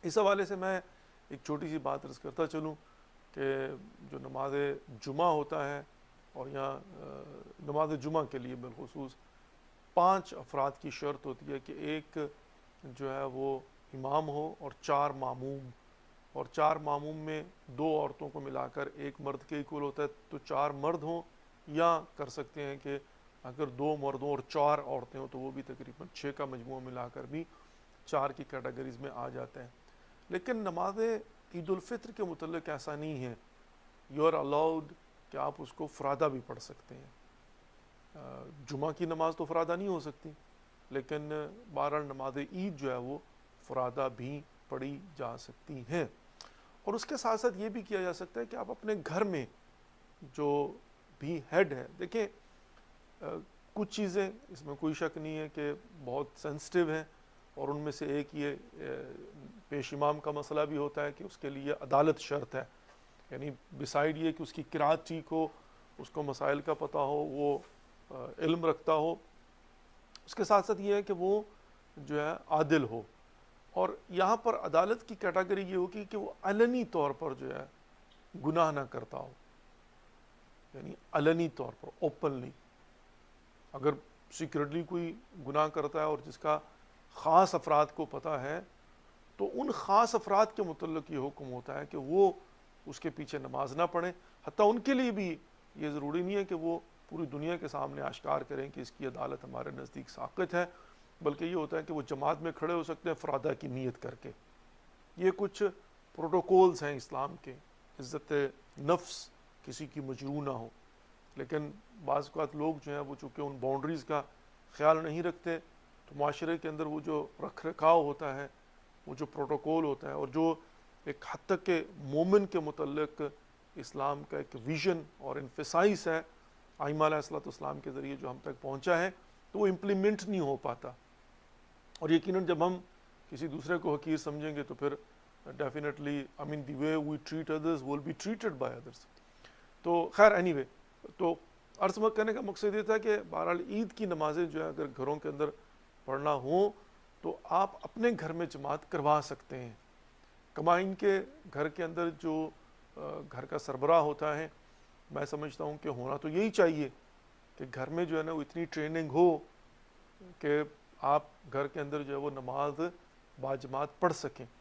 اس حوالے سے میں ایک چھوٹی سی بات عرض کرتا چلوں کہ جو نماز جمعہ ہوتا ہے، اور یہاں نماز جمعہ کے لیے بالخصوص 5 افراد کی شرط ہوتی ہے کہ ایک جو ہے وہ امام ہو اور 4 معموم، اور 4 معموم میں 2 عورتوں کو ملا کر ایک مرد کے ایکول ہوتا ہے، تو 4 مرد ہوں، یا کر سکتے ہیں کہ اگر 2 مردوں اور 4 عورتیں ہوں تو وہ بھی تقریباً 6 کا مجموعہ ملا کر بھی 4 کی کیٹیگریز میں آ جاتے ہیں۔ لیکن نماز عید الفطر کے متعلق ایسا نہیں ہے، یو آر الاؤڈ کہ آپ اس کو فرادہ بھی پڑھ سکتے ہیں۔ جمعہ کی نماز تو فرادہ نہیں ہو سکتی، لیکن بہرحال نماز عید جو ہے وہ فرادہ بھی پڑھی جا سکتی ہیں۔ اور اس کے ساتھ ساتھ یہ بھی کیا جا سکتا ہے کہ آپ اپنے گھر میں جو بھی ہیڈ ہے، دیکھیں کچھ چیزیں اس میں کوئی شک نہیں ہے کہ بہت سینسٹیو ہیں، اور ان میں سے ایک یہ پیش امام کا مسئلہ بھی ہوتا ہے کہ اس کے لیے عدالت شرط ہے، یعنی بسائیڈ یہ کہ اس کی قرات ٹھیک ہو، اس کو مسائل کا پتہ ہو، وہ علم رکھتا ہو، اس کے ساتھ ساتھ یہ ہے کہ وہ جو ہے عادل ہو۔ اور یہاں پر عدالت کی کیٹیگری یہ ہوگی کہ وہ علنی طور پر جو ہے گناہ نہ کرتا ہو، یعنی علنی طور پر اوپنلی۔ اگر سیکرٹلی کوئی گناہ کرتا ہے اور جس کا خاص افراد کو پتہ ہے، تو ان خاص افراد کے متعلق یہ حکم ہوتا ہے کہ وہ اس کے پیچھے نماز نہ پڑھیں۔ حتیٰ ان کے لیے بھی یہ ضروری نہیں ہے کہ وہ پوری دنیا کے سامنے آشکار کریں کہ اس کی عدالت ہمارے نزدیک ساقط ہے، بلکہ یہ ہوتا ہے کہ وہ جماعت میں کھڑے ہو سکتے ہیں فرادہ کی نیت کر کے۔ یہ کچھ پروٹوکولز ہیں اسلام کے، عزت نفس کسی کی مجروح نہ ہو، لیکن بعض اوقات لوگ جو ہیں وہ چونکہ ان باؤنڈریز کا خیال نہیں رکھتے، تو معاشرے کے اندر وہ جو رکھ رکھاؤ ہوتا ہے، وہ جو پروٹوکول ہوتا ہے، اور جو ایک حد تک کہ مومن کے متعلق اسلام کا ایک ویژن اور انفسائز ہے ائمہ علیہ الصلوۃ والسلام کے ذریعے جو ہم تک پہنچا ہے، تو وہ امپلیمنٹ نہیں ہو پاتا۔ اور یقیناً جب ہم کسی دوسرے کو حقیر سمجھیں گے تو پھر definitely the way we treat others will be treated by others. تو خیر اینی وے، تو عرض کرنے کا مقصد یہ تھا کہ بہرحال عید کی نمازیں جو ہے اگر گھروں کے اندر پڑھنا ہوں تو آپ اپنے گھر میں جماعت کروا سکتے ہیں۔ کمائن کے گھر کے اندر جو گھر کا سربراہ ہوتا ہے، میں سمجھتا ہوں کہ ہونا تو یہی چاہیے کہ گھر میں جو ہے نا وہ اتنی ٹریننگ ہو کہ آپ گھر کے اندر جو ہے وہ نماز باجماعت پڑھ سکیں۔